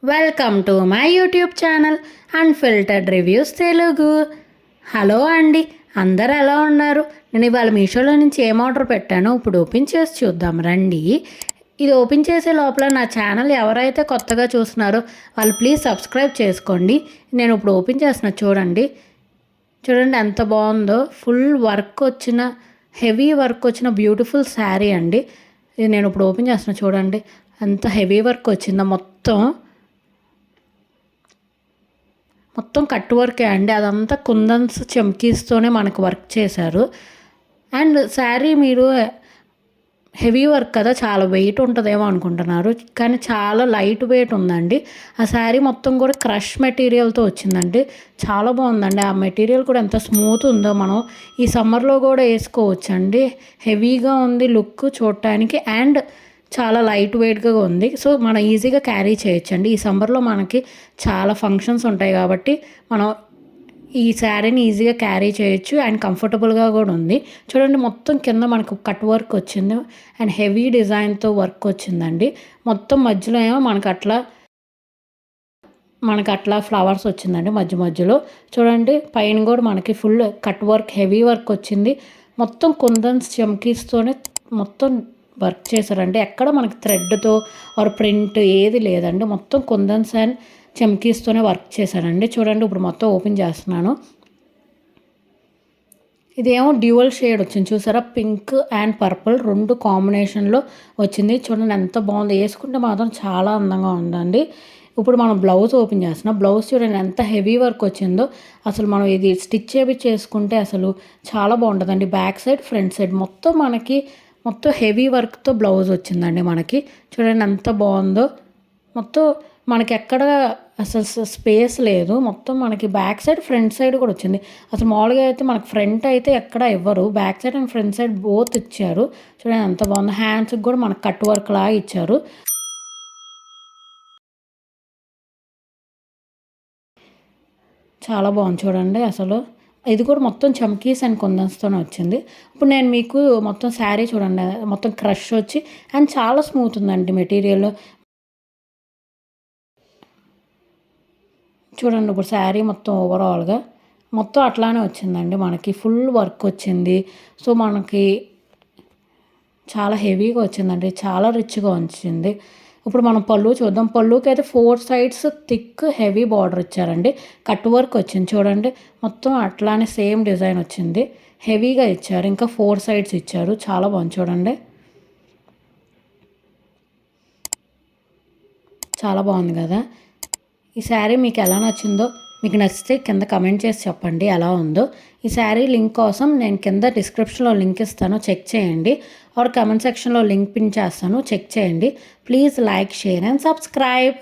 Welcome to my YouTube channel unfiltered reviews Telugu. Hello అండి, అందరు ఎలా ఉన్నారు? నేను ఇవాళ మీషోలో నుంచి ఏం ఆర్డర్ పెట్టానో ఇప్పుడు ఓపెన్ చేసి చూద్దాం రండి. ఇది ఓపెన్ చేసే లోపల నా ఛానల్ ఎవరైతే కొత్తగా చూస్తున్నారో వాళ్ళు ప్లీజ్ సబ్స్క్రైబ్ చేసుకోండి. నేను ఇప్పుడు ఓపెన్ చేస్తున్నా, చూడండి ఎంత బాగుందో. ఫుల్ వర్క్ వచ్చిన, హెవీ వర్క్ వచ్చిన బ్యూటిఫుల్ శారీ అండి. ఇది నేను ఇప్పుడు ఓపెన్ చేస్తున్నా, చూడండి ఎంత హెవీ వర్క్ వచ్చిందో. మొత్తం కట్ వర్కే అండి. అదంతా కుందన్స్ చమ్కీస్తోనే మనకు వర్క్ చేశారు. అండ్ శారీ మీరు హెవీ వర్క్ కదా, చాలా వెయిట్ ఉంటుందేమో అనుకుంటున్నారు, కానీ చాలా లైట్ వెయిట్ ఉందండి. ఆ శారీ మొత్తం కూడా క్రష్ మెటీరియల్తో వచ్చిందండి. చాలా బాగుందండి. ఆ మెటీరియల్ కూడా ఎంత స్మూత్ ఉందో, మనం ఈ సమ్మర్లో కూడా వేసుకోవచ్చండి. హెవీగా ఉంది లుక్ చూడటానికి, అండ్ చాలా లైట్ వెయిట్గా ఉంది. సో మనం ఈజీగా క్యారీ చేయొచ్చండి. ఈ సమ్మర్లో మనకి చాలా ఫంక్షన్స్ ఉంటాయి కాబట్టి మనం ఈ శారీని ఈజీగా క్యారీ చేయొచ్చు. అండ్ కంఫర్టబుల్గా కూడా ఉంది. చూడండి మొత్తం కింద మనకు కట్ వర్క్ వచ్చింది అండ్ హెవీ డిజైన్తో వర్క్ వచ్చిందండి. మొత్తం మధ్యలో ఏమో మనకు అట్లా ఫ్లవర్స్ వచ్చిందండి మధ్యలో. చూడండి పైన కూడా మనకి full cut work, heavy work వచ్చింది. మొత్తం కుందన్స్ చమ్కీస్తోనే మొత్తం వర్క్ చేశారండి. ఎక్కడ మనకి థ్రెడ్తో ఆర్ ప్రింట్ ఏది లేదండి. మొత్తం కుందన్స్ అండ్ చమ్కీస్తోనే వర్క్ చేశారండి. చూడండి ఇప్పుడు మొత్తం ఓపెన్ చేస్తున్నాను. ఇదేమో డ్యూయల్ షేడ్ వచ్చింది చూసారా, పింక్ అండ్ పర్పుల్ రెండు కాంబినేషన్లో వచ్చింది. చూడండి ఎంత బాగుంది, వేసుకుంటే మాత్రం చాలా అందంగా ఉందండి. ఇప్పుడు మనం బ్లౌజ్ ఓపెన్ చేస్తున్నాం. బ్లౌజ్ చూడండి ఎంత హెవీ వర్క్ వచ్చిందో. అసలు మనం ఇది స్టిచ్ చేసుకుంటే అసలు చాలా బాగుంటుందండి. బ్యాక్ సైడ్, ఫ్రంట్ సైడ్ మొత్తం హెవీ వర్క్తో బ్లౌజ్ వచ్చిందండి మనకి. చూడండి ఎంత బాగుందో. మొత్తం మనకి ఎక్కడ అసలు స్పేస్ లేదు. మొత్తం మనకి బ్యాక్ సైడ్, ఫ్రంట్ సైడ్ కూడా వచ్చింది. అసలు మామూలుగా అయితే మనకి ఫ్రంట్ అయితే ఎక్కడ ఇవ్వరు, back side and front side both ఇచ్చారు. చూడండి ఎంత బాగుందో. హ్యాండ్స్కి కూడా మనకు కట్ వర్క్ లాగా ఇచ్చారు. చాలా బాగుంది చూడండి అసలు. ఇది కూడా మొత్తం చమ్కీస్ అండ్ కుందన్స్తోనే వచ్చింది. ఇప్పుడు నేను మీకు మొత్తం శారీ చూడండి, మొత్తం క్రష్ వచ్చి అండ్ చాలా స్మూత్ ఉందండి మెటీరియల్. చూడండి ఇప్పుడు శారీ మొత్తం ఓవరాల్గా మొత్తం అట్లానే వచ్చిందండి. మనకి ఫుల్ వర్క్ వచ్చింది. సో మనకి చాలా హెవీగా వచ్చిందండి, చాలా రిచ్గా వచ్చింది. ఇప్పుడు మనం పళ్ళు చూద్దాం. పళ్ళుకి అయితే 4 సైడ్స్ థిక్ హెవీ బార్డర్ ఇచ్చారండి. కట్ వర్క్ వచ్చింది చూడండి. మొత్తం అట్లానే సేమ్ డిజైన్ వచ్చింది, హెవీగా ఇచ్చారు. ఇంకా 4 సైడ్స్ ఇచ్చారు. చాలా బాగుంది చూడండి, చాలా బాగుంది కదా. ఈ శారీ మీకు ఎలా నచ్చిందో, మీకు నచ్చితే కింద కమెంట్ చేసి చెప్పండి ఎలా ఉందో. ఈ శారీ లింక్ కోసం నేను కింద డిస్క్రిప్షన్లో లింక్ ఇస్తాను, చెక్ చేయండి. ఆర్ కమెంట్ సెక్షన్లో లింక్ పిన్ చేస్తాను, చెక్ చేయండి. Please like, share and subscribe.